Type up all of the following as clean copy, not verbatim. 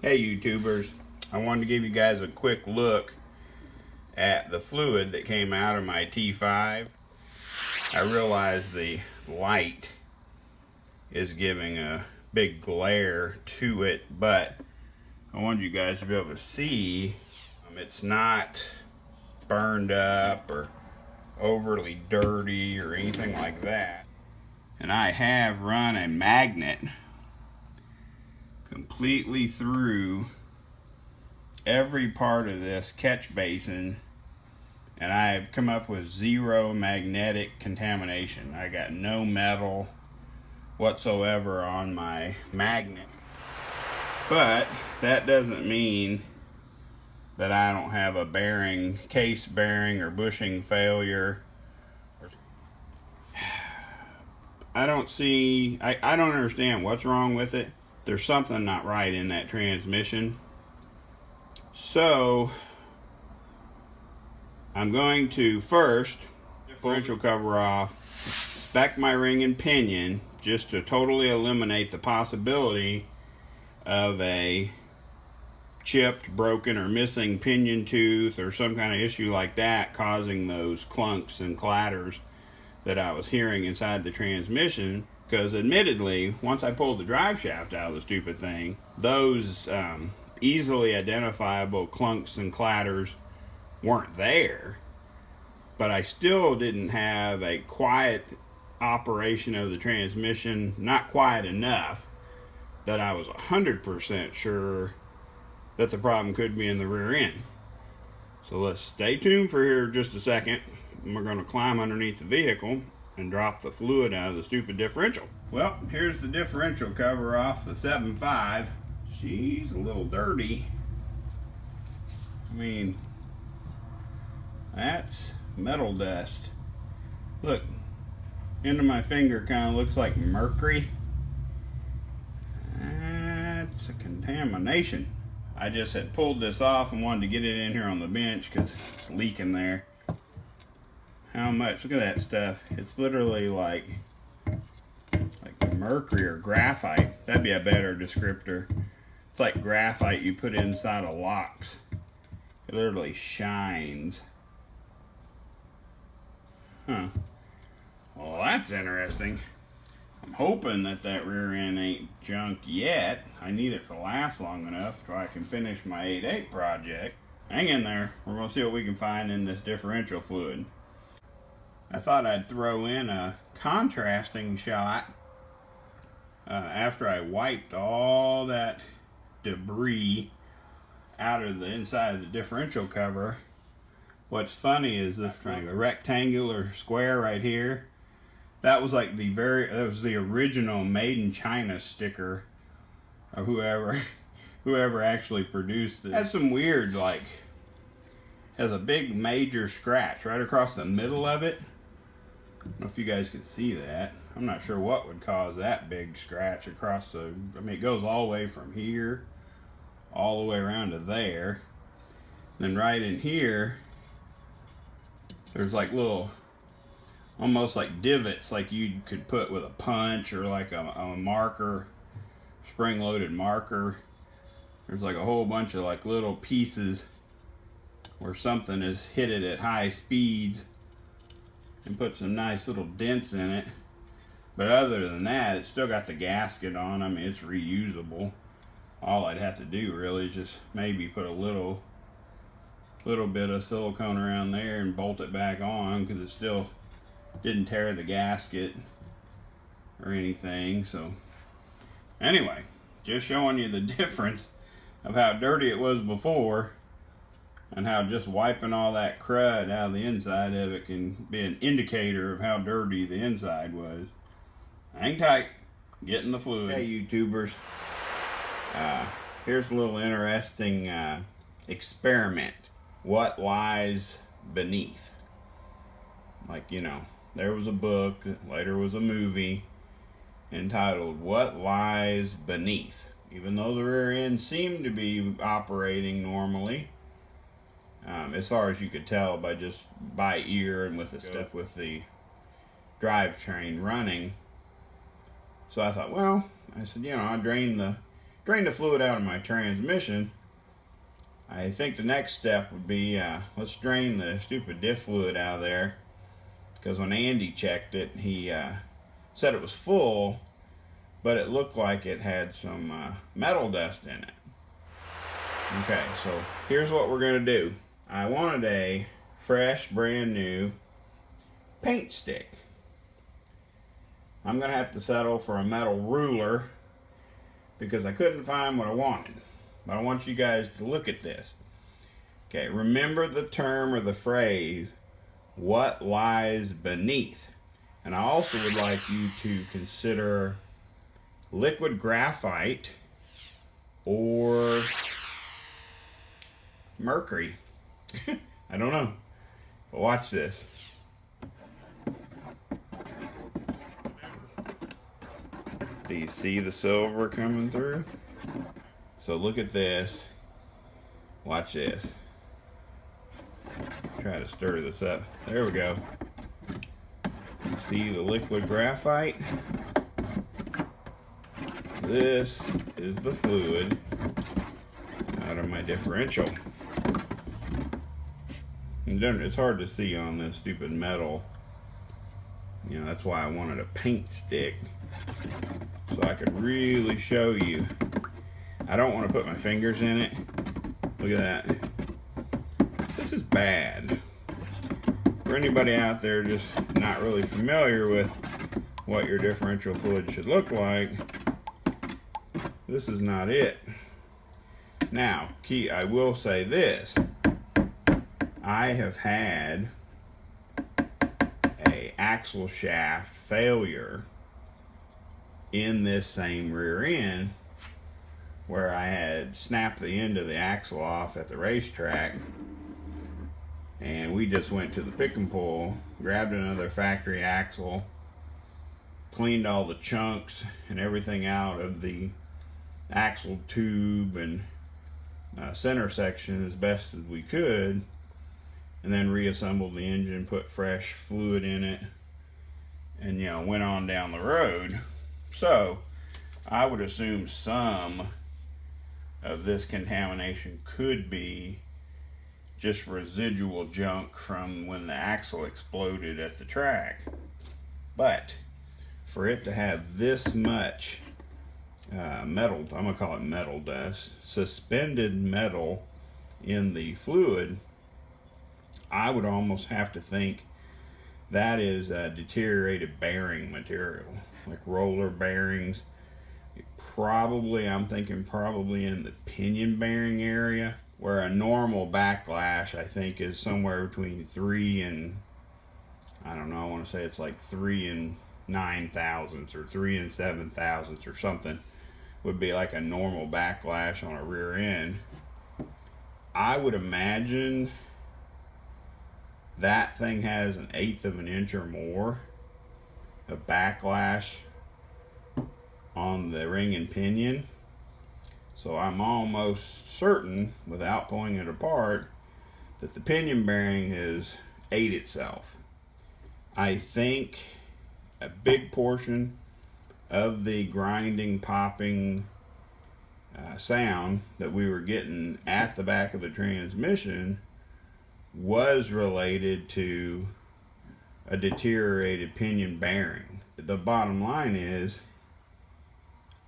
Hey YouTubers, I wanted to give you guys a quick look at the fluid that came out of my T5. I realize the light is giving a big glare to it, but I wanted you guys to be able to see it's not burned up or overly dirty or anything like that. And I have run a magnet completely through every part of this catch basin, and I've come up with zero magnetic contamination. I got no metal whatsoever on my magnet. But that doesn't mean that I don't have a bearing, case bearing or bushing failure. I don't understand what's wrong with it. There's something not right in that transmission. So I'm going to first differential cover off, spec my ring and pinion just to totally eliminate the possibility of a chipped, broken, or missing pinion tooth or some kind of issue like that causing those clunks and clatters that I was hearing inside the transmission. Because admittedly, once I pulled the drive shaft out of the stupid thing, those easily identifiable clunks and clatters weren't there. But I still didn't have a quiet operation of the transmission, not quiet enough that I was 100% sure that the problem could be in the rear end. So let's stay tuned for here just a second. And we're going to climb underneath the vehicle and drop the fluid out of the stupid differential. Well, here's the differential cover off the 7.5. She's a little dirty. I mean, that's metal dust. Look, end of my finger kind of looks like mercury. That's a contamination. I just had pulled this off and wanted to get it in here on the bench because it's leaking there. How much? Look at that stuff. It's literally like mercury or graphite. That'd be a better descriptor. It's like graphite you put inside of locks. It literally shines. Huh. Well, that's interesting. I'm hoping that rear end ain't junk yet. I need it to last long enough so I can finish my 8.8 project. Hang in there. We're going to see what we can find in this differential fluid. I thought I'd throw in a contrasting shot after I wiped all that debris out of the inside of the differential cover. What's funny is this triangle, rectangular square right here. That was like that was the original made in China sticker of whoever actually produced it. Has some weird, like, has a big major scratch right across the middle of it. I don't know if you guys can see that. I'm not sure what would cause that big scratch across the, I mean, it goes all the way from here all the way around to there. Then right in here, there's like little, almost like divots like you could put with a punch or like a marker, spring-loaded marker. There's like a whole bunch of like little pieces where something has hit it at high speeds and put some nice little dents in it. But other than that, it's still got the gasket on. I mean, it's reusable. All I'd have to do really is just maybe put a little bit of silicone around there and bolt it back on, because it still didn't tear the gasket or anything. So anyway, just showing you the difference of how dirty it was before and how just wiping all that crud out of the inside of it can be an indicator of how dirty the inside was. Hang tight, get in the fluid. Hey YouTubers, here's a little interesting experiment. What lies beneath? Like, you know, there was a book, later was a movie entitled What Lies Beneath. Even though the rear end seemed to be operating normally, as far as you could tell by ear and with the stuff with the drivetrain running. So I thought, well, I said, you know, I drained the drain the fluid out of my transmission, I think the next step would be, let's drain the stupid diff fluid out of there. Because when Andy checked it, he said it was full, but it looked like it had some metal dust in it. Okay, so here's what we're going to do. I wanted a fresh, brand new paint stick. I'm going to have to settle for a metal ruler because I couldn't find what I wanted. But I want you guys to look at this. Okay, remember the term or the phrase, what lies beneath? And I also would like you to consider liquid graphite or mercury. I don't know. But watch this. Do you see the silver coming through? So look at this. Watch this. Try to stir this up. There we go. See the liquid graphite? This is the fluid out of my differential. And it's hard to see on this stupid metal. You know, that's why I wanted a paint stick, so I could really show you. I don't want to put my fingers in it. Look at that. This is bad. For anybody out there just not really familiar with what your differential fluid should look like, this is not it. Now, I will say this. I have had a axle shaft failure in this same rear end where I had snapped the end of the axle off at the racetrack, and we just went to the pick and pull, grabbed another factory axle, cleaned all the chunks and everything out of the axle tube and center section as best as we could, and then reassembled the engine, put fresh fluid in it, and went on down the road. So I would assume some of this contamination could be just residual junk from when the axle exploded at the track. But for it to have this much metal, I'm gonna call it metal dust, suspended metal in the fluid, I would almost have to think that is deteriorated bearing material, like roller bearings. I'm thinking probably in the pinion bearing area, where a normal backlash I think is somewhere between 3 and, I don't know, I want to say it's like 3 and 9 thousandths or 3 and 7 thousandths or something would be like a normal backlash on a rear end. I would imagine that thing has 1/8 of an inch or more of backlash on the ring and pinion. So I'm almost certain, without pulling it apart, that the pinion bearing has ate itself. I think a big portion of the grinding, popping sound that we were getting at the back of the transmission was related to a deteriorated pinion bearing. The bottom line is,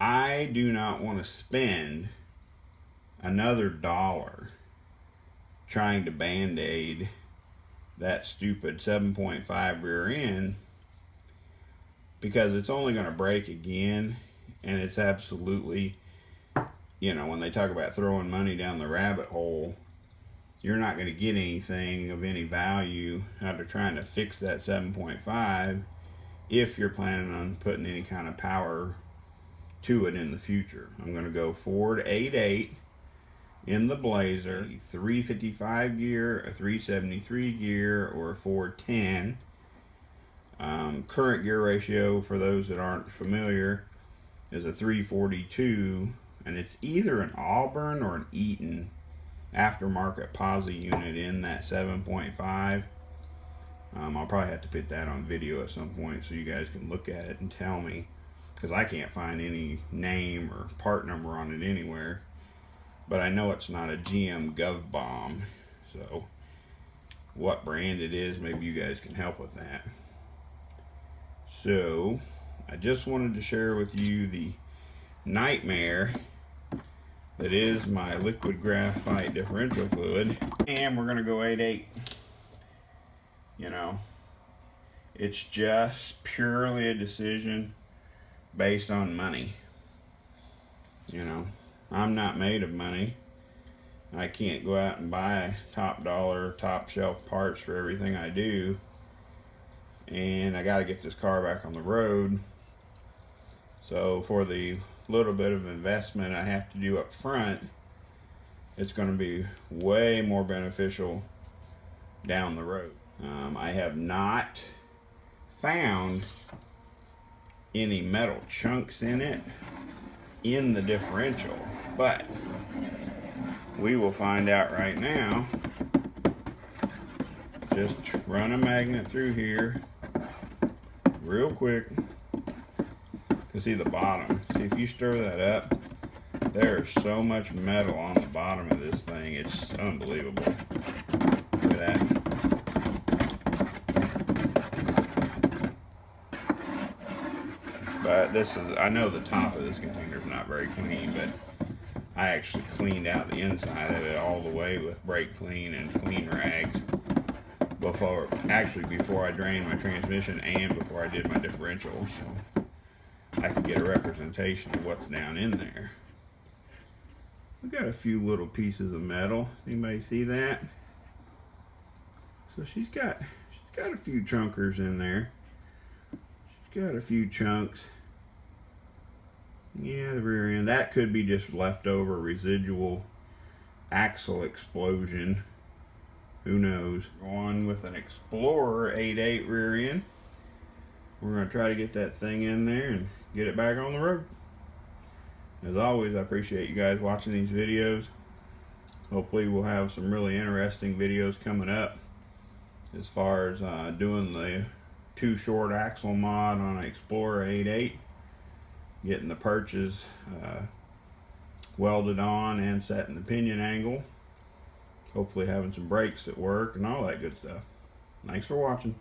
I do not want to spend another $1 trying to band-aid that stupid 7.5 rear end, because it's only going to break again, and it's absolutely, when they talk about throwing money down the rabbit hole, you're not going to get anything of any value out of trying to fix that 7.5 if you're planning on putting any kind of power to it in the future. I'm going to go Ford 8.8 in the Blazer, a 355 gear, a 373 gear, or a 410. Current gear ratio, for those that aren't familiar, is a 342, and it's either an Auburn or an Eaton aftermarket Posi unit in that 7.5. I'll probably have to put that on video at some point so you guys can look at it and tell me because I can't find any name or part number on it anywhere. But I know it's not a GM Gov Bomb, so what brand it is, maybe you guys can help with that. So I just wanted to share with you the nightmare that is my liquid graphite differential fluid, and we're gonna go 8/8. You know, it's just purely a decision based on money. You know, I'm not made of money. I can't go out and buy top dollar, top shelf parts for everything I do. And I got to get this car back on the road. So for the little bit of investment I have to do up front, it's going to be way more beneficial down the road. I have not found any metal chunks in it in the differential, but we will find out right now. Just run a magnet through here real quick to see the bottom. See, if you stir that up, there's so much metal on the bottom of this thing, it's unbelievable. Look at that. But this is, I know the top of this container is not very clean, but I actually cleaned out the inside of it all the way with brake clean and clean rags before I drained my transmission and before I did my differential, so I could get a representation of what's down in there. We got a few little pieces of metal. Anybody see that? So she's got a few chunkers in there. She's got a few chunks. Yeah, the rear end. That could be just leftover residual axle explosion. Who knows? Going with an Explorer 8/8 rear end. We're going to try to get that thing in there and get it back on the road. As always, I appreciate you guys watching these videos. Hopefully we'll have some really interesting videos coming up as far as doing the 2 short axle mod on an Explorer 8/8. Getting the perches welded on and setting the pinion angle. Hopefully having some brakes that work and all that good stuff. Thanks for watching.